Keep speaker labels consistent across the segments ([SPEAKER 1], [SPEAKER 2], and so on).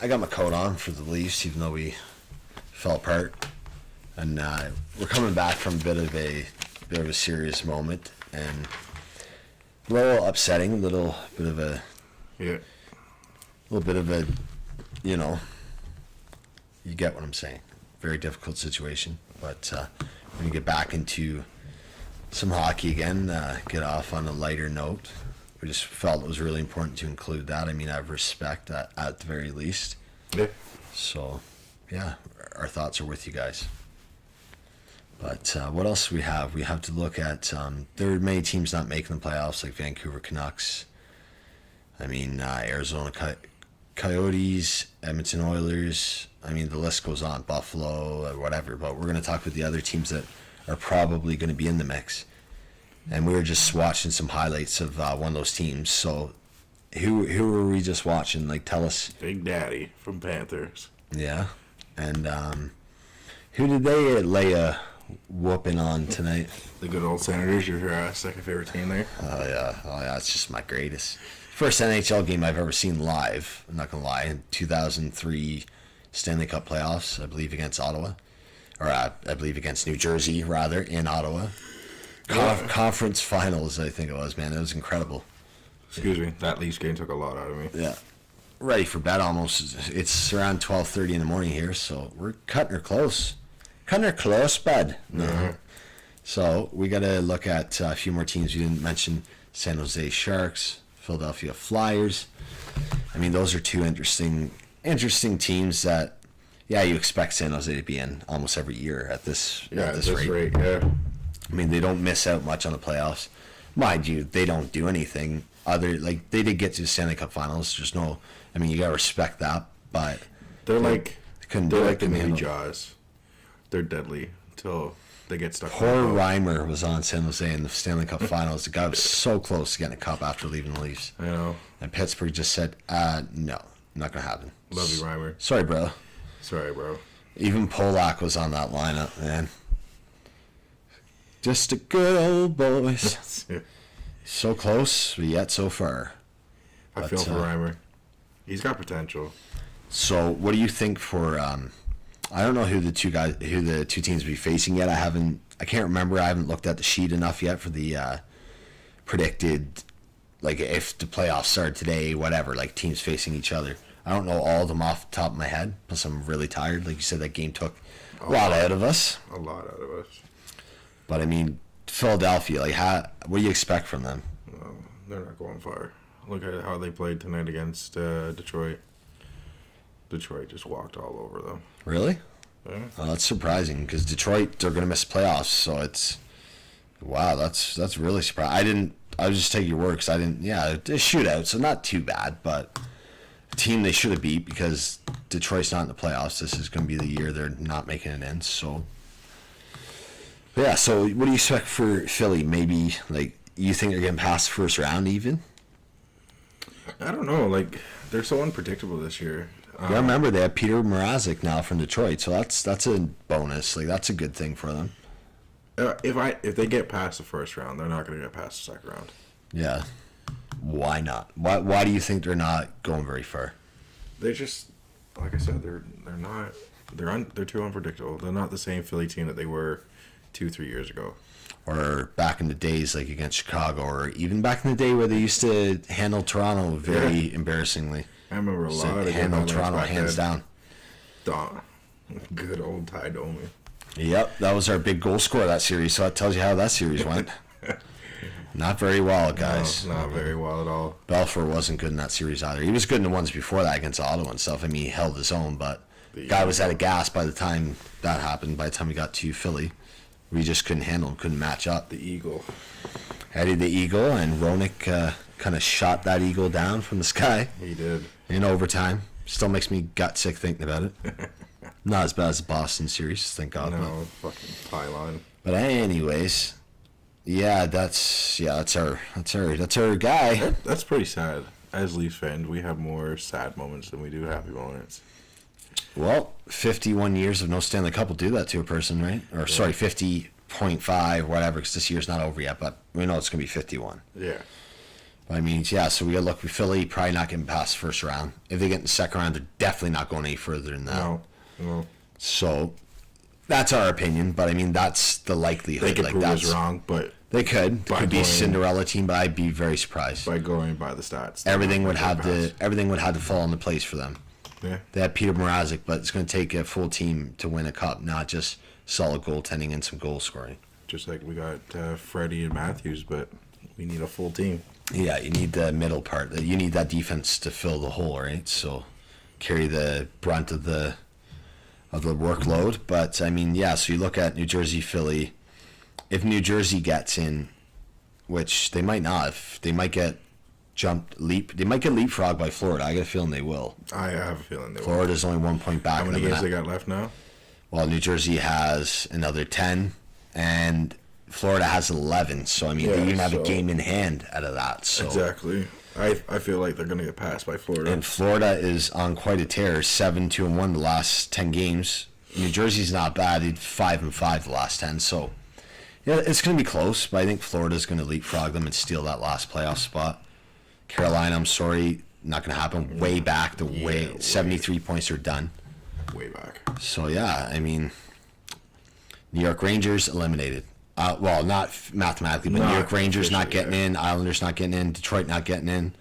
[SPEAKER 1] I got my coat on for the Leafs, even though we fell apart, and we're coming back from a bit of a serious moment, and a little upsetting, a little bit of a you know, you get what I'm saying. Very difficult situation, but we're gonna get back into some hockey again. Get off on a lighter note. We just felt it was really important to include that. I mean, I have respect at the very least.
[SPEAKER 2] Yeah.
[SPEAKER 1] So, yeah, our thoughts are with you guys. But what else do we have? We have to look at, there are many teams not making the playoffs, like Vancouver Canucks. I mean, Arizona Coyotes, Edmonton Oilers. I mean, the list goes on, Buffalo, or whatever. But we're going to talk about the other teams that are probably going to be in the mix. And we were just watching some highlights of one of those teams. So who were we just watching? Like, tell us.
[SPEAKER 2] Big Daddy from Panthers.
[SPEAKER 1] Yeah. And who did they lay a whooping on tonight?
[SPEAKER 2] The good old Senators, your second favorite team there.
[SPEAKER 1] Oh, yeah. It's just my greatest. First NHL game I've ever seen live, I'm not going to lie, in 2003 Stanley Cup playoffs, I believe against Ottawa. Or I believe against New Jersey, rather, in Ottawa. Conference finals, I think it was, man. It was incredible.
[SPEAKER 2] Excuse me, that Leafs game took a lot out of me.
[SPEAKER 1] Yeah. Ready for bed almost. It's around 12:30 in the morning here, so we're cutting her close. Cutting her close, bud. No.
[SPEAKER 2] Mm-hmm.
[SPEAKER 1] So we got to look at a few more teams. You didn't mention San Jose Sharks, Philadelphia Flyers. I mean, those are two interesting teams that, yeah, you expect San Jose to be in almost every year at this rate.
[SPEAKER 2] Yeah.
[SPEAKER 1] I mean, they don't miss out much on the playoffs. Mind you, they don't do anything other, like, they did get to the Stanley Cup Finals. There's no, I mean, you got to respect that, but
[SPEAKER 2] They're like the movie
[SPEAKER 1] handle.
[SPEAKER 2] Jaws. They're deadly until they get stuck.
[SPEAKER 1] Poor Reimer was on San Jose in the Stanley Cup Finals. The guy was so close to getting a cup after leaving the Leafs.
[SPEAKER 2] I know.
[SPEAKER 1] And Pittsburgh just said, no, not going to happen.
[SPEAKER 2] Love you, Reimer.
[SPEAKER 1] Sorry, bro.
[SPEAKER 2] Sorry, bro.
[SPEAKER 1] Even Polak was on that lineup, man. Just a good old boys. So close, but yet so far.
[SPEAKER 2] I feel for Reimer. He's got potential.
[SPEAKER 1] So, what do you think for? I don't know who the two teams will be facing yet. I can't remember. I haven't looked at the sheet enough yet for the predicted, like, if the playoffs start today, whatever. Like, teams facing each other. I don't know all of them off the top of my head. Plus, I'm really tired. Like you said, that game took a lot out of us.
[SPEAKER 2] A lot out of us.
[SPEAKER 1] But I mean, Philadelphia. Like, what do you expect from them?
[SPEAKER 2] They're not going far. Look at how they played tonight against Detroit. Detroit just walked all over them.
[SPEAKER 1] Really?
[SPEAKER 2] Yeah.
[SPEAKER 1] Oh, that's surprising because Detroit, they're going to miss playoffs. So it's, wow, that's really surprising. I was just taking your word because I didn't, yeah, it's a shootout, so not too bad, but a team they should have beat because Detroit's not in the playoffs. This is going to be the year they're not making it in. So, yeah, so what do you expect for Philly? Maybe, like, you think they're getting past the first round even?
[SPEAKER 2] I don't know. Like, they're so unpredictable this year.
[SPEAKER 1] Yeah, remember they have Peter Mrazek now from Detroit, so that's a bonus. Like, that's a good thing for them.
[SPEAKER 2] If they get past the first round, they're not going to get past the second round.
[SPEAKER 1] Yeah. Why not? Why do you think they're not going very far?
[SPEAKER 2] They just, like I said, they're not. They're too unpredictable. They're not the same Philly team that they were 2-3 years ago.
[SPEAKER 1] Or back in the days, like against Chicago, or even back in the day where they used to handle Toronto very embarrassingly.
[SPEAKER 2] I remember a lot of
[SPEAKER 1] handle Toronto hands down.
[SPEAKER 2] Good old Ty Domi.
[SPEAKER 1] Yep, that was our big goal scorer that series, so that tells you how that series went. Not very well, guys.
[SPEAKER 2] No, not very well at all.
[SPEAKER 1] Belfour wasn't good in that series either. He was good in the ones before that against Ottawa and stuff. I mean, he held his own, but the guy was out of gas by the time that happened, by the time he got to Philly. We just couldn't handle him, couldn't match up.
[SPEAKER 2] The Eagle.
[SPEAKER 1] Eddie the Eagle, and Roenick kind of shot that Eagle down from the sky.
[SPEAKER 2] He did.
[SPEAKER 1] In overtime. Still makes me gut sick thinking about it. Not as bad as the Boston series, thank God.
[SPEAKER 2] No, fucking pylon.
[SPEAKER 1] But anyways, yeah, that's our guy.
[SPEAKER 2] That's pretty sad. As Leafs fans, we have more sad moments than we do happy moments.
[SPEAKER 1] Well, 51 years of no Stanley Cup will do that to a person, right? Or sorry, 50.5, whatever, because this year's not over yet, but we know it's going to be 51.
[SPEAKER 2] Yeah.
[SPEAKER 1] I mean, yeah, so we got to look. Philly probably not getting past the first round. If they get in the second round, they're definitely not going any further than that.
[SPEAKER 2] No.
[SPEAKER 1] So that's our opinion, but I mean, that's the likelihood.
[SPEAKER 2] They could
[SPEAKER 1] like,
[SPEAKER 2] prove
[SPEAKER 1] that's
[SPEAKER 2] us wrong, but
[SPEAKER 1] They could.
[SPEAKER 2] By
[SPEAKER 1] Could be a
[SPEAKER 2] going-
[SPEAKER 1] Cinderella team, but I'd be very surprised.
[SPEAKER 2] by going by the stats,
[SPEAKER 1] Everything would have
[SPEAKER 2] pass.
[SPEAKER 1] to fall into place for them.
[SPEAKER 2] Yeah.
[SPEAKER 1] They have Peter Mrazek, but it's going to take a full team to win a cup, not just solid goaltending and some goal scoring.
[SPEAKER 2] Just like we got Freddie and Matthews, but we need a full team.
[SPEAKER 1] Yeah, you need the middle part. You need that defense to fill the hole, right? So carry the brunt of the workload. But I mean, yeah. So you look at New Jersey, Philly. If New Jersey gets in, which they might not, if they might get they might get leapfrogged by Florida. I got a feeling they will.
[SPEAKER 2] I have a feeling they will.
[SPEAKER 1] Florida's only 1 point back.
[SPEAKER 2] How many
[SPEAKER 1] of them.
[SPEAKER 2] games they got left now?
[SPEAKER 1] Well, New Jersey has another 10, and Florida has 11. So, I mean, they
[SPEAKER 2] Yeah,
[SPEAKER 1] even have a
[SPEAKER 2] so-
[SPEAKER 1] game in hand out of that. So.
[SPEAKER 2] Exactly. I feel like they're going to get passed by Florida.
[SPEAKER 1] And Florida is on quite a tear, 7-2-1 the last 10 games. New Jersey's not bad; it's 5-5 the last 10. So, yeah, it's going to be close. But I think Florida's going to leapfrog them and steal that last playoff spot. Carolina, I'm sorry, not going to happen. Way back,
[SPEAKER 2] way.
[SPEAKER 1] 73 points are done.
[SPEAKER 2] Way back.
[SPEAKER 1] So yeah, I mean, New York Rangers eliminated. Well, not mathematically, but
[SPEAKER 2] Not
[SPEAKER 1] New York Rangers not
[SPEAKER 2] officially,
[SPEAKER 1] getting in, Islanders not getting in, Detroit not getting in.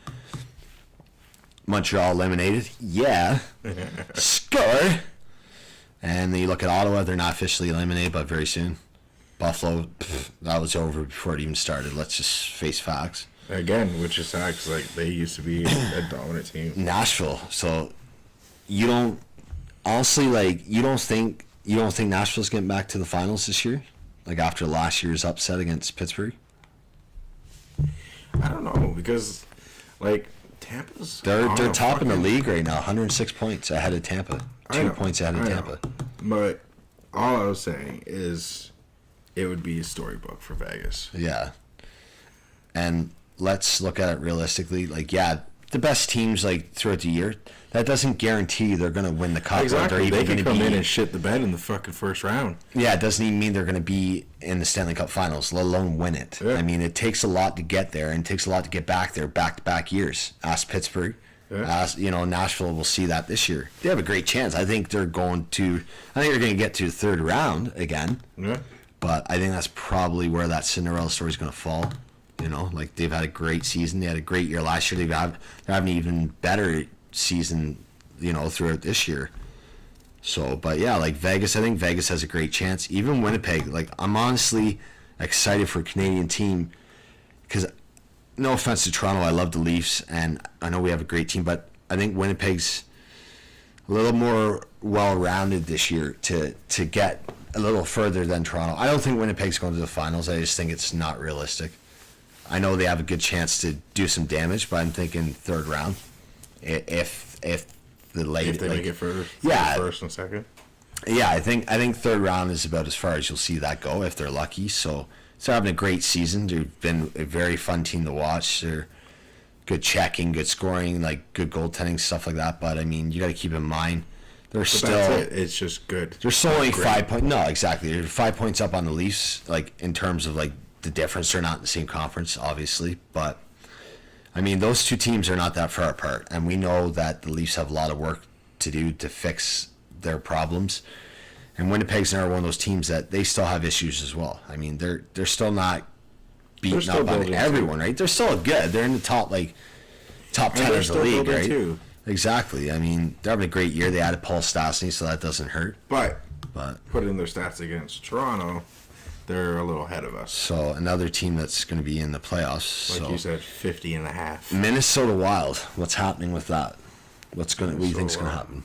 [SPEAKER 1] Montreal eliminated. Yeah. Score. And then you look at Ottawa, they're not officially eliminated, but very soon. Buffalo, that was over before it even started. Let's just face facts.
[SPEAKER 2] Again, which is sad because like they used to be a dominant team.
[SPEAKER 1] Nashville. So you don't honestly you don't think Nashville's getting back to the finals this year? Like after last year's upset against Pittsburgh?
[SPEAKER 2] I don't know because like Tampa's
[SPEAKER 1] They're
[SPEAKER 2] on a
[SPEAKER 1] top in the
[SPEAKER 2] fucking-
[SPEAKER 1] league right now, 106 points ahead of Tampa.
[SPEAKER 2] I
[SPEAKER 1] 2
[SPEAKER 2] know,
[SPEAKER 1] points ahead of
[SPEAKER 2] I know.
[SPEAKER 1] Tampa.
[SPEAKER 2] But all I was saying is it would be a storybook for Vegas.
[SPEAKER 1] Yeah. And let's look at it realistically. Like, yeah, the best teams like throughout the year, that doesn't guarantee they're going to win the cup. Or
[SPEAKER 2] Exactly.
[SPEAKER 1] they're
[SPEAKER 2] They
[SPEAKER 1] even
[SPEAKER 2] can
[SPEAKER 1] going
[SPEAKER 2] come
[SPEAKER 1] to
[SPEAKER 2] in
[SPEAKER 1] be.
[SPEAKER 2] and shit the bed in the fucking first round.
[SPEAKER 1] Yeah, it doesn't even mean they're going to be in the Stanley Cup Finals, let alone win it.
[SPEAKER 2] Yeah.
[SPEAKER 1] I mean, it takes a lot to get there, and it takes a lot to get back there, back-to-back years. Ask Pittsburgh.
[SPEAKER 2] Yeah.
[SPEAKER 1] Ask, Nashville will see that this year. They have a great chance. I think they're going to get to the third round again.
[SPEAKER 2] Yeah.
[SPEAKER 1] But I think that's probably where that Cinderella story is going to fall. Like they've had a great season. They had a great year last year. They're having an even better season, throughout this year. So, but yeah, like Vegas, I think Vegas has a great chance. Even Winnipeg, like I'm honestly excited for a Canadian team because no offense to Toronto, I love the Leafs and I know we have a great team, but I think Winnipeg's a little more well-rounded this year to get a little further than Toronto. I don't think Winnipeg's going to the finals. I just think it's not realistic. I know they have a good chance to do some damage, but I'm thinking third round. If the late,
[SPEAKER 2] If they make it for
[SPEAKER 1] yeah.
[SPEAKER 2] first and second.
[SPEAKER 1] Yeah, I think third round is about as far as you'll see that go if they're lucky. So they're having a great season. They've been a very fun team to watch. They're good checking, good scoring, like good goaltending, stuff like that. But I mean, you got to keep in mind they're
[SPEAKER 2] But
[SPEAKER 1] still.
[SPEAKER 2] that's it. It's just good.
[SPEAKER 1] They're still only
[SPEAKER 2] Great.
[SPEAKER 1] 5 points. No, exactly. They're 5 points up on the Leafs, like in terms of like the difference. They're not in the same conference, obviously, but I mean those two teams are not that far apart, and we know that the Leafs have a lot of work to do to fix their problems. And Winnipeg's another one of those teams that they still have issues as well. I mean, they're still not beaten
[SPEAKER 2] still
[SPEAKER 1] up on
[SPEAKER 2] building,
[SPEAKER 1] everyone, right? They're still good. They're in the top 10
[SPEAKER 2] And they're
[SPEAKER 1] of the
[SPEAKER 2] still
[SPEAKER 1] league,
[SPEAKER 2] building
[SPEAKER 1] right?
[SPEAKER 2] too.
[SPEAKER 1] Exactly. I mean, they're having a great year. They added Paul Stastny, so that doesn't hurt.
[SPEAKER 2] But
[SPEAKER 1] But
[SPEAKER 2] putting their stats against Toronto, they're a little ahead of us.
[SPEAKER 1] so another team that's going to be in the playoffs.
[SPEAKER 2] Like
[SPEAKER 1] So
[SPEAKER 2] you said, 50 and a half.
[SPEAKER 1] Minnesota Wild. What's happening with that? What do you think's going to
[SPEAKER 2] Minnesota
[SPEAKER 1] happen?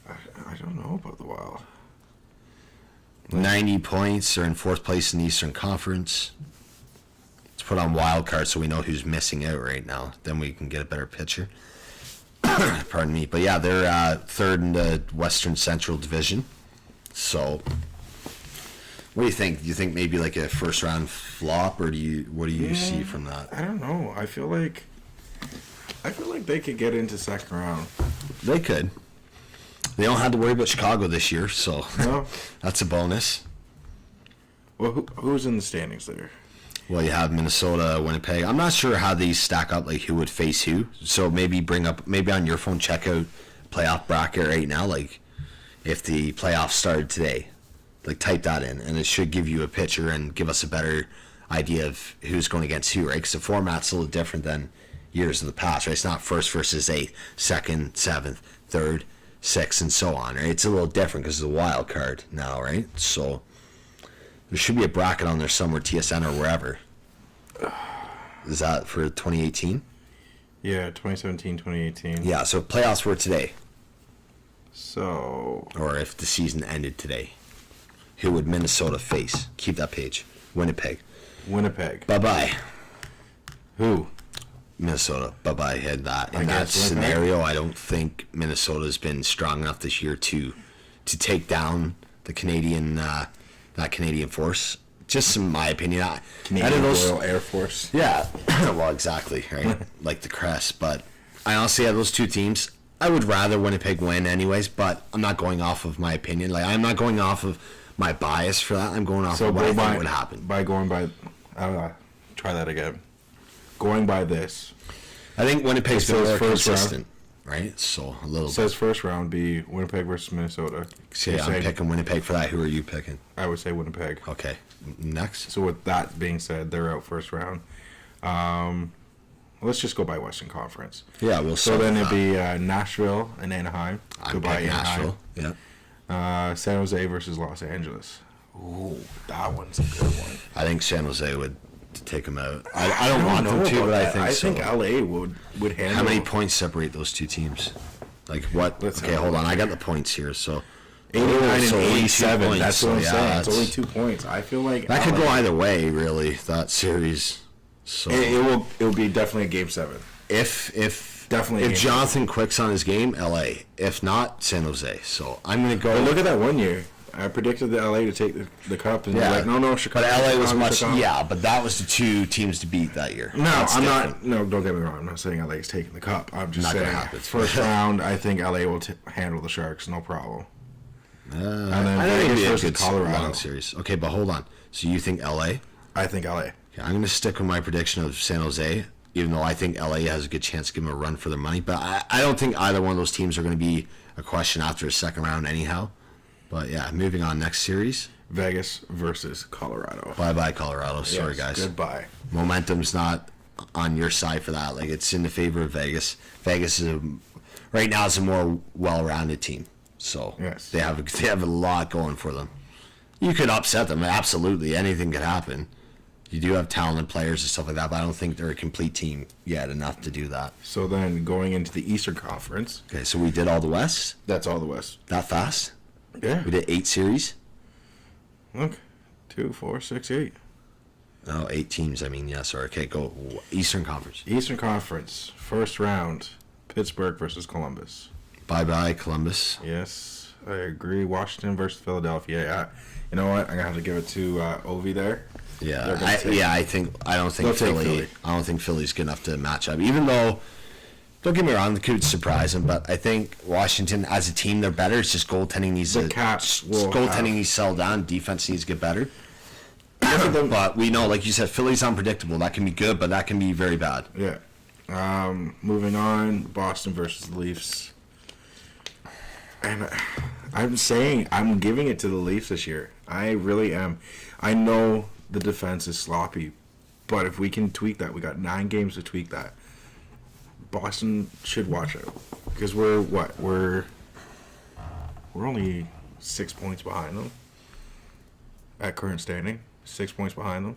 [SPEAKER 2] I don't know about the Wild.
[SPEAKER 1] 90 points. They're in fourth place in the Eastern Conference. Let's put on wild card so we know who's missing out right now. Then we can get a better picture. Pardon me. But yeah, they're third in the Western Central Division. So what do you think? Do you think maybe like a first round flop, or what do you see from that?
[SPEAKER 2] I don't know. I feel like they could get into second round.
[SPEAKER 1] They could. They don't have to worry about Chicago this year, so
[SPEAKER 2] No.
[SPEAKER 1] that's a bonus.
[SPEAKER 2] Well, who's in the standings there?
[SPEAKER 1] Well, you have Minnesota, Winnipeg. I'm not sure how these stack up, like who would face who. So maybe maybe on your phone, check out playoff bracket right now. Like if the playoffs started today, like type that in, and it should give you a picture and give us a better idea of who's going against who, right? Because the format's a little different than years in the past, right? It's not first versus eighth, second, seventh, third, sixth, and so on, right? It's a little different because it's a wild card now, right? So there should be a bracket on there somewhere, TSN or wherever. Is that for 2018?
[SPEAKER 2] Yeah, 2017, 2018.
[SPEAKER 1] Yeah, so playoffs were today,
[SPEAKER 2] So,
[SPEAKER 1] or if the season ended today. Who would Minnesota face? Keep that page. Winnipeg.
[SPEAKER 2] Winnipeg.
[SPEAKER 1] Bye-bye.
[SPEAKER 2] Who?
[SPEAKER 1] Minnesota. Bye-bye. In that
[SPEAKER 2] Against
[SPEAKER 1] scenario, I don't think Minnesota's been strong enough this year to take down the Canadian that Canadian force. Just in my opinion.
[SPEAKER 2] Canadian Royal Air Force.
[SPEAKER 1] Yeah, well, exactly, right? Like the crest. But I honestly have those two teams. I would rather Winnipeg win anyways, but I'm not going off of my opinion. Like, I'm not going off of my bias for that. I'm going off of what I think would happen.
[SPEAKER 2] Try that again. Going by this.
[SPEAKER 1] I think Winnipeg's
[SPEAKER 2] It
[SPEAKER 1] been
[SPEAKER 2] says
[SPEAKER 1] more
[SPEAKER 2] first
[SPEAKER 1] consistent, right? So, a little
[SPEAKER 2] It says first round be Winnipeg versus Minnesota.
[SPEAKER 1] bit. I'm picking Winnipeg for that. Who are you picking?
[SPEAKER 2] I would say Winnipeg.
[SPEAKER 1] Okay, next.
[SPEAKER 2] So with that being said, they're out first round. Let's just go by Western Conference.
[SPEAKER 1] Yeah, we'll
[SPEAKER 2] So then it'd be Nashville and Anaheim.
[SPEAKER 1] I'm picking Nashville. Yeah.
[SPEAKER 2] San Jose versus Los Angeles. Ooh, that one's a good one.
[SPEAKER 1] I think San Jose would take them out. I don't want them to, but I think so.
[SPEAKER 2] LA would handle.
[SPEAKER 1] How many points separate those two teams? Like what?
[SPEAKER 2] Let's
[SPEAKER 1] Okay,
[SPEAKER 2] have a
[SPEAKER 1] hold on.
[SPEAKER 2] look.
[SPEAKER 1] I got the points here. So
[SPEAKER 2] 89 and
[SPEAKER 1] so only 2
[SPEAKER 2] 87.
[SPEAKER 1] points,
[SPEAKER 2] That's
[SPEAKER 1] so
[SPEAKER 2] what I'm
[SPEAKER 1] yeah,
[SPEAKER 2] saying. It's
[SPEAKER 1] that's-
[SPEAKER 2] only 2 points. I feel like
[SPEAKER 1] that could
[SPEAKER 2] LA
[SPEAKER 1] go either way, really. That series. So
[SPEAKER 2] It will be definitely a game 7.
[SPEAKER 1] if
[SPEAKER 2] Definitely a game
[SPEAKER 1] Jonathan Quick's on his game, LA. If not, San Jose. So I'm gonna go.
[SPEAKER 2] But look at that one year. I predicted the LA to take the cup, and
[SPEAKER 1] Yeah.
[SPEAKER 2] like, no, Chicago.
[SPEAKER 1] But LA was
[SPEAKER 2] Chicago,
[SPEAKER 1] much.
[SPEAKER 2] Chicago.
[SPEAKER 1] Yeah, but that was the two teams to beat that year.
[SPEAKER 2] No,
[SPEAKER 1] That's
[SPEAKER 2] I'm
[SPEAKER 1] different.
[SPEAKER 2] not. No, don't get me wrong. I'm not saying LA is taking the cup. I'm just
[SPEAKER 1] Not gonna
[SPEAKER 2] saying
[SPEAKER 1] happen.
[SPEAKER 2] first round. I think LA will handle the Sharks, no problem.
[SPEAKER 1] I
[SPEAKER 2] then
[SPEAKER 1] think it'd
[SPEAKER 2] Vegas
[SPEAKER 1] be a
[SPEAKER 2] versus
[SPEAKER 1] good
[SPEAKER 2] Colorado.
[SPEAKER 1] long series. Okay, but hold on. So you think LA?
[SPEAKER 2] I think LA.
[SPEAKER 1] Okay, I'm going to stick with my prediction of San Jose, even though I think LA has a good chance to give them a run for their money. But I don't think either one of those teams are going to be a question after a second round anyhow. But yeah, moving on. Next series.
[SPEAKER 2] Vegas versus Colorado.
[SPEAKER 1] Bye-bye, Colorado. Sorry,
[SPEAKER 2] Yes,
[SPEAKER 1] guys.
[SPEAKER 2] Goodbye.
[SPEAKER 1] Momentum's not on your side for that. Like, it's in the favor of Vegas. Vegas is right now is a more well-rounded team. So
[SPEAKER 2] Yes.
[SPEAKER 1] they have a lot going for them. You could upset them. Absolutely. Anything could happen. You do have talented players and stuff like that, but I don't think they're a complete team yet enough to do that.
[SPEAKER 2] So then going into the Eastern Conference,
[SPEAKER 1] Okay, so we did all the West
[SPEAKER 2] that's all the West.
[SPEAKER 1] that fast.
[SPEAKER 2] Yeah.
[SPEAKER 1] We did 8 series.
[SPEAKER 2] Look, 2, 4, 6, 8.
[SPEAKER 1] Oh, 8 teams. I mean, yeah. Sorry. Okay, go Eastern Conference.
[SPEAKER 2] Eastern Conference, first round, Pittsburgh versus Columbus.
[SPEAKER 1] Bye-bye, Columbus.
[SPEAKER 2] Yes, I agree. Washington versus Philadelphia. Yeah. You know what? I'm gonna have to give it to Ovi there.
[SPEAKER 1] Yeah,
[SPEAKER 2] They're gonna
[SPEAKER 1] I
[SPEAKER 2] take-
[SPEAKER 1] don't think
[SPEAKER 2] They'll take
[SPEAKER 1] Philly.
[SPEAKER 2] Philly.
[SPEAKER 1] I don't think Philly's good enough to match up. Even though, don't get me wrong, the could surprise them, but I think Washington as a team they're better. It's just goaltending needs
[SPEAKER 2] The
[SPEAKER 1] to
[SPEAKER 2] Caps will
[SPEAKER 1] goaltending
[SPEAKER 2] have-
[SPEAKER 1] needs to settle down. Defense needs to get better.
[SPEAKER 2] Look at them.
[SPEAKER 1] But we know, like you said, Philly's unpredictable. That can be good, but that can be very bad.
[SPEAKER 2] Yeah. Moving on, Boston versus the Leafs. And I'm giving it to the Leafs this year. I really am. I know the defense is sloppy, but if we can tweak that, we got 9 games to tweak that. Boston should watch it because we're only 6 points behind them at current standing. 6 points behind them.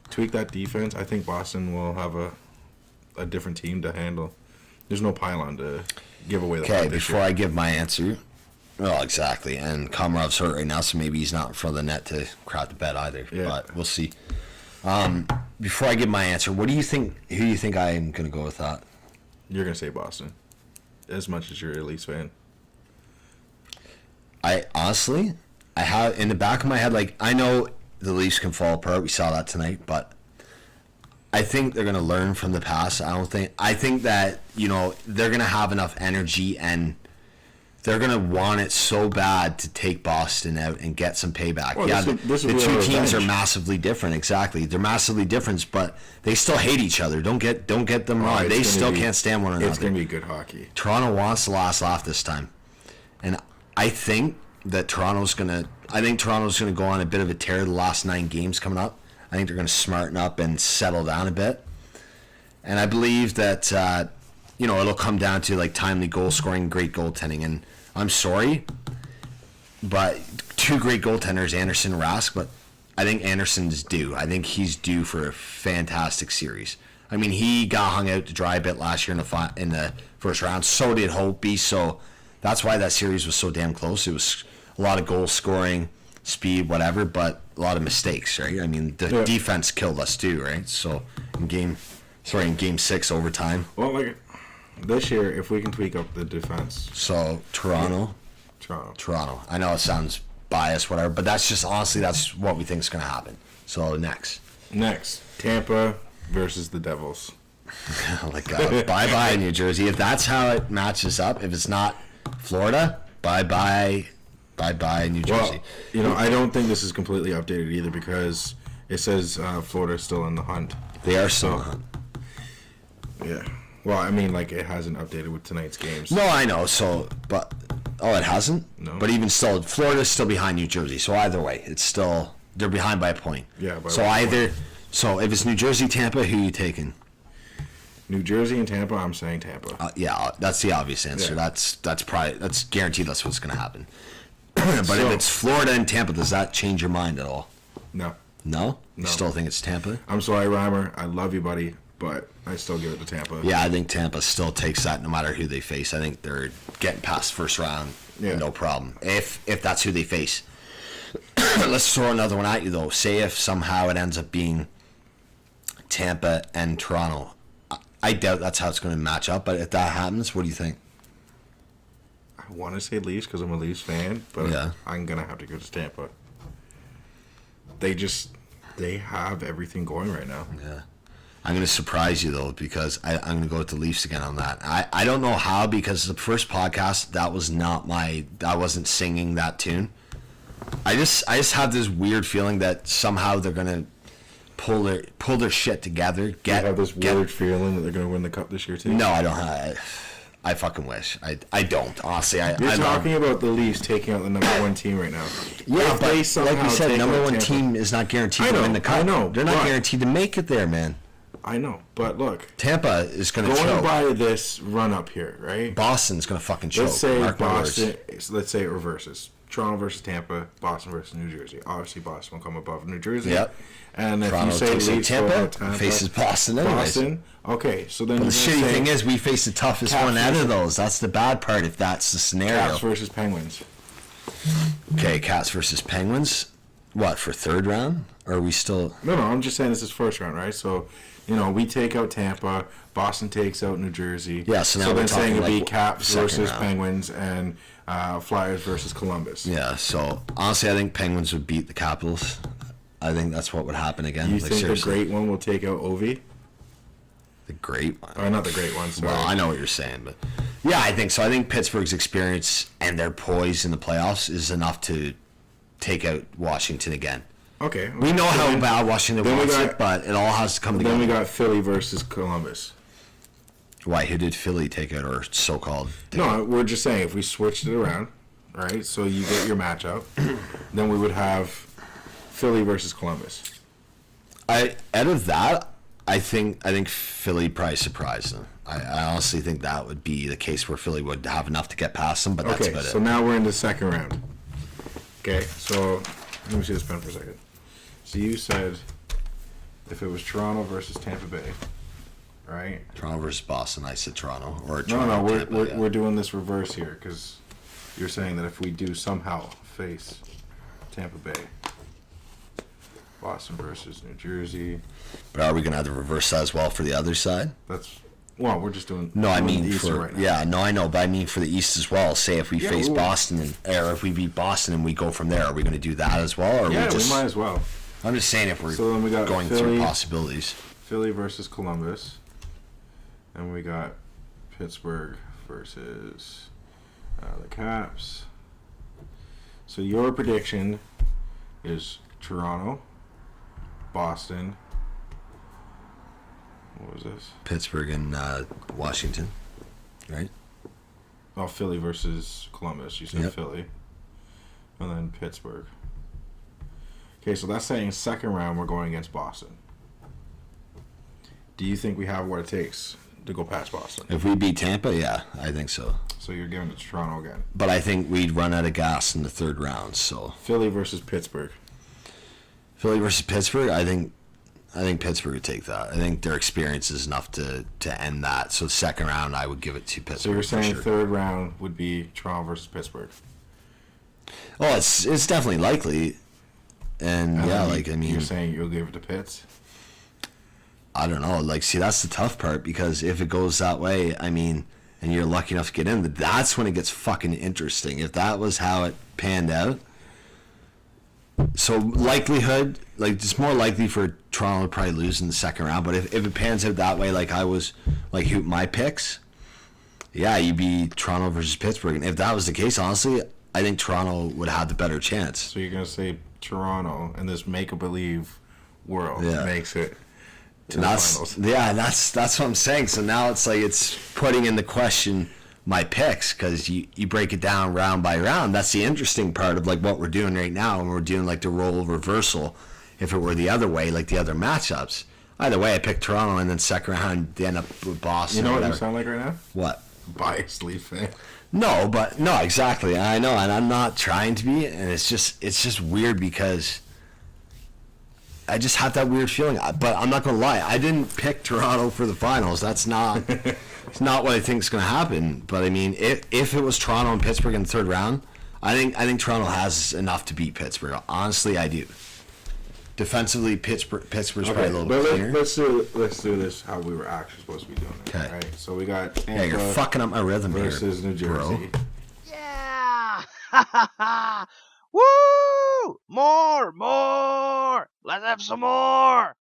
[SPEAKER 2] Tweak that defense. I think Boston will have a different team to handle. There's no pylon to give away the
[SPEAKER 1] Okay,
[SPEAKER 2] puck this
[SPEAKER 1] before
[SPEAKER 2] year.
[SPEAKER 1] I give my answer, well, exactly. And Komarov's hurt right now, so maybe he's not in front of the net to crowd the bet either.
[SPEAKER 2] Yeah.
[SPEAKER 1] But we'll see. Before I give my answer, what do you think? Who do you think I am going to go with that?
[SPEAKER 2] You're gonna say Boston, as much as you're a Leafs fan.
[SPEAKER 1] I honestly, I have in the back of my head, like I know the Leafs can fall apart. We saw that tonight, but I think they're going to learn from the past. I think that they're going to have enough energy and they're gonna want it so bad to take Boston out and get some payback.
[SPEAKER 2] Well,
[SPEAKER 1] Yeah,
[SPEAKER 2] this
[SPEAKER 1] the
[SPEAKER 2] will be
[SPEAKER 1] two
[SPEAKER 2] a
[SPEAKER 1] teams are
[SPEAKER 2] revenge.
[SPEAKER 1] massively different. Exactly, they're massively different, but they still hate each other. Don't get them wrong.
[SPEAKER 2] it's
[SPEAKER 1] They
[SPEAKER 2] gonna
[SPEAKER 1] still
[SPEAKER 2] be-
[SPEAKER 1] can't stand one another.
[SPEAKER 2] It's going to be good hockey.
[SPEAKER 1] Toronto wants the last laugh this time, and I think that Toronto's gonna go on a bit of a tear the last 9 games coming up. I think they're gonna smarten up and settle down a bit, and I believe that it'll come down to like timely goal scoring, great goaltending. And I'm sorry, but 2 great goaltenders, Anderson and Rask, but I think Anderson's due. I think he's due for a fantastic series. I mean, he got hung out to dry a bit last year in the first round. So did Holtby. So that's why that series was so damn close. It was a lot of goal scoring, speed, whatever, but a lot of mistakes, right? I mean, the defense killed us too, right? So in game 6 overtime.
[SPEAKER 2] Well, like this year, if we can tweak up the defense,
[SPEAKER 1] So Toronto. I know it sounds biased, whatever, but that's just honestly that's what we think is going to happen. So next.
[SPEAKER 2] Tampa versus the Devils.
[SPEAKER 1] Bye-bye New Jersey. If that's how it matches up, if it's not Florida, bye-bye New Jersey.
[SPEAKER 2] Well, I don't think this is completely updated either because it says Florida's still in the hunt.
[SPEAKER 1] They are so.
[SPEAKER 2] Yeah. Well, I mean, like, it hasn't updated with tonight's games.
[SPEAKER 1] No, I know. So, but it hasn't.
[SPEAKER 2] No.
[SPEAKER 1] But even still, Florida's still behind New Jersey. So either way, it's still they're behind by a point.
[SPEAKER 2] Yeah. By
[SPEAKER 1] so either so if it's New Jersey, Tampa, who are you taking?
[SPEAKER 2] New Jersey and Tampa. I'm saying Tampa.
[SPEAKER 1] Yeah, that's the obvious answer.
[SPEAKER 2] Yeah.
[SPEAKER 1] That's guaranteed. That's what's going to happen. But if it's Florida and Tampa, does that change your mind at all?
[SPEAKER 2] No.
[SPEAKER 1] No? You
[SPEAKER 2] No.
[SPEAKER 1] still think it's Tampa?
[SPEAKER 2] I'm sorry, Reimer. I love you, buddy, but I still give it to Tampa.
[SPEAKER 1] Yeah, I think Tampa still takes that no matter who they face. I think they're getting past first round, no problem. If that's who they face. Let's throw another one at you, though. Say if somehow it ends up being Tampa and Toronto. I doubt that's how it's going to match up, but if that happens, what do you think?
[SPEAKER 2] I want to say Leafs because I'm a Leafs fan, but
[SPEAKER 1] Yeah.
[SPEAKER 2] I'm going to have to go to Tampa. They have everything going right now.
[SPEAKER 1] Yeah. I'm going to surprise you, though, because I'm going to go with the Leafs again on that. I don't know how, because the first podcast, I wasn't singing that tune. I just have this weird feeling that somehow they're going to pull their shit together.
[SPEAKER 2] You have this weird feeling that they're going to win the cup this year, too?
[SPEAKER 1] No, I don't. I fucking wish. I don't, honestly.
[SPEAKER 2] You're talking about the Leafs taking out the number 1 team right now.
[SPEAKER 1] Yeah,
[SPEAKER 2] If
[SPEAKER 1] but
[SPEAKER 2] they
[SPEAKER 1] like
[SPEAKER 2] somehow
[SPEAKER 1] you said,
[SPEAKER 2] take
[SPEAKER 1] number
[SPEAKER 2] out
[SPEAKER 1] 1
[SPEAKER 2] Tampa-
[SPEAKER 1] team is not guaranteed
[SPEAKER 2] I
[SPEAKER 1] to
[SPEAKER 2] know,
[SPEAKER 1] win the cup.
[SPEAKER 2] I know,
[SPEAKER 1] They're not
[SPEAKER 2] but-
[SPEAKER 1] guaranteed to make it there, man.
[SPEAKER 2] I know, but look.
[SPEAKER 1] Tampa is going to
[SPEAKER 2] Going
[SPEAKER 1] choke.
[SPEAKER 2] by this run up here, right?
[SPEAKER 1] Boston's going to fucking choke.
[SPEAKER 2] Let's say
[SPEAKER 1] Mark my words.
[SPEAKER 2] Boston. Let's say it reverses. Toronto versus Tampa. Boston versus New Jersey. Obviously, Boston will come above New Jersey.
[SPEAKER 1] Yep.
[SPEAKER 2] And if
[SPEAKER 1] Toronto
[SPEAKER 2] you say
[SPEAKER 1] takes out
[SPEAKER 2] Leafs go
[SPEAKER 1] Tampa,
[SPEAKER 2] out Tampa
[SPEAKER 1] faces Boston anyways.
[SPEAKER 2] Boston. Okay, so then
[SPEAKER 1] The
[SPEAKER 2] you're
[SPEAKER 1] shitty
[SPEAKER 2] saying
[SPEAKER 1] thing is we face the toughest
[SPEAKER 2] Caps
[SPEAKER 1] one out
[SPEAKER 2] versus-
[SPEAKER 1] of those. That's the bad part if that's the scenario.
[SPEAKER 2] Caps versus Penguins.
[SPEAKER 1] Okay, Cats versus Penguins. What, for third round? Or are we still...
[SPEAKER 2] No, I'm just saying this is first round, right? So, we take out Tampa. Boston takes out New Jersey.
[SPEAKER 1] Yeah, so now we're
[SPEAKER 2] then saying
[SPEAKER 1] talking
[SPEAKER 2] it'd be
[SPEAKER 1] like
[SPEAKER 2] Caps
[SPEAKER 1] second
[SPEAKER 2] versus
[SPEAKER 1] round.
[SPEAKER 2] Penguins and Flyers versus Columbus.
[SPEAKER 1] Yeah, so honestly I think Penguins would beat the Capitals. I think that's what would happen again.
[SPEAKER 2] You
[SPEAKER 1] Like,
[SPEAKER 2] think
[SPEAKER 1] seriously.
[SPEAKER 2] the great one will take out Ovi?
[SPEAKER 1] The great one?
[SPEAKER 2] Or not the great one, sorry.
[SPEAKER 1] Well, I know what you're saying, but yeah, I think so. I think Pittsburgh's experience and their poise in the playoffs is enough to take out Washington again.
[SPEAKER 2] Okay.
[SPEAKER 1] We know
[SPEAKER 2] So
[SPEAKER 1] how
[SPEAKER 2] then-
[SPEAKER 1] bad Washington
[SPEAKER 2] then we
[SPEAKER 1] wants
[SPEAKER 2] got-
[SPEAKER 1] it, but it all has to come together.
[SPEAKER 2] Then we got Philly versus Columbus.
[SPEAKER 1] Why? Who did Philly take out, or so-called? take out?
[SPEAKER 2] No, we're just saying if we switched it around, right? So you get your matchup, then we would have Philly versus Columbus.
[SPEAKER 1] Out of that, I think Philly probably surprised them. I honestly think that would be the case where Philly would have enough to get past them, but that's
[SPEAKER 2] Okay,
[SPEAKER 1] about
[SPEAKER 2] so
[SPEAKER 1] it.
[SPEAKER 2] now we're in the second round. Okay, so let me see this pen for a second. So you said if it was Toronto versus Tampa Bay, right?
[SPEAKER 1] Toronto versus Boston. I said Toronto or
[SPEAKER 2] No,
[SPEAKER 1] Toronto.
[SPEAKER 2] we're,
[SPEAKER 1] Tampa,
[SPEAKER 2] we're,
[SPEAKER 1] yeah.
[SPEAKER 2] we're doing this reverse here because you're saying that if we do somehow face Tampa Bay, Boston versus New Jersey,
[SPEAKER 1] But are we gonna have to reverse that as well for the other side?
[SPEAKER 2] we're just doing.
[SPEAKER 1] No, I
[SPEAKER 2] doing
[SPEAKER 1] mean
[SPEAKER 2] the Eastern
[SPEAKER 1] for
[SPEAKER 2] right now.
[SPEAKER 1] yeah, no, I know, but I mean for the East as well. Say if we
[SPEAKER 2] Yeah,
[SPEAKER 1] face
[SPEAKER 2] we will.
[SPEAKER 1] Boston, or if we beat Boston and we go from there, are we gonna do that as well, or are
[SPEAKER 2] Yeah,
[SPEAKER 1] we just?
[SPEAKER 2] we might as well.
[SPEAKER 1] I'm just saying if we're
[SPEAKER 2] So then we got
[SPEAKER 1] going
[SPEAKER 2] Philly.
[SPEAKER 1] through possibilities.
[SPEAKER 2] Philly versus Columbus, and we got Pittsburgh versus The Caps. So your prediction is Toronto, Boston. What was this?
[SPEAKER 1] Pittsburgh and Washington, right?
[SPEAKER 2] Oh, Philly versus Columbus. You said
[SPEAKER 1] Yep.
[SPEAKER 2] Philly. And then Pittsburgh. Okay, so that's saying second round we're going against Boston. Do you think we have what it takes to go past Boston?
[SPEAKER 1] If we beat Tampa, yeah, I think so.
[SPEAKER 2] So you're giving it to Toronto again.
[SPEAKER 1] But I think we'd run out of gas in the third round. So
[SPEAKER 2] Philly versus Pittsburgh.
[SPEAKER 1] Philly versus Pittsburgh, I think Pittsburgh would take that. I think their experience is enough to end that. So second round, I would give it to Pittsburgh.
[SPEAKER 2] So you're saying
[SPEAKER 1] for sure.
[SPEAKER 2] third round would be Toronto versus Pittsburgh.
[SPEAKER 1] Oh, it's definitely likely. And yeah,
[SPEAKER 2] then
[SPEAKER 1] like I mean,
[SPEAKER 2] you're saying you'll give it to Pitts.
[SPEAKER 1] I don't know. Like, see, that's the tough part because if it goes that way, I mean, and you're lucky enough to get in, that's when it gets fucking interesting. If that was how it panned out, so likelihood, like it's more likely for Toronto to probably lose in the second round. But if it pans out that way, like I was, like who my picks, yeah, you'd be Toronto versus Pittsburgh. And if that was the case, honestly, I think Toronto would have the better chance.
[SPEAKER 2] So you're gonna say Toronto in this make-a-believe world makes it to the finals.
[SPEAKER 1] That's what I'm saying. So now it's like it's putting into question my picks because you break it down round by round. That's the interesting part of like what we're doing right now, and we're doing like the role reversal. If it were the other way, like the other matchups, either way, I picked Toronto, and then second round they end up with Boston.
[SPEAKER 2] You know
[SPEAKER 1] or
[SPEAKER 2] what you
[SPEAKER 1] whatever.
[SPEAKER 2] sound like right now?
[SPEAKER 1] What?
[SPEAKER 2] Biased Leaf fan.
[SPEAKER 1] No, exactly. I know, and I'm not trying to be, and it's just weird because I just have that weird feeling. But I'm not gonna lie, I didn't pick Toronto for the finals. That's not it's not what I think is gonna happen. But I mean, if it was Toronto and Pittsburgh in the third round, I think Toronto has enough to beat Pittsburgh. Honestly, I do. Defensively, Pittsburgh's probably a little bit cleaner.
[SPEAKER 2] Let's do this how we were actually supposed to be doing it.
[SPEAKER 1] Okay.
[SPEAKER 2] Right. So we got Tampa
[SPEAKER 1] Yeah, you're fucking up my rhythm
[SPEAKER 2] versus
[SPEAKER 1] here,
[SPEAKER 2] New Jersey.
[SPEAKER 1] bro.
[SPEAKER 3] Yeah! Woo! More! Let's have some more!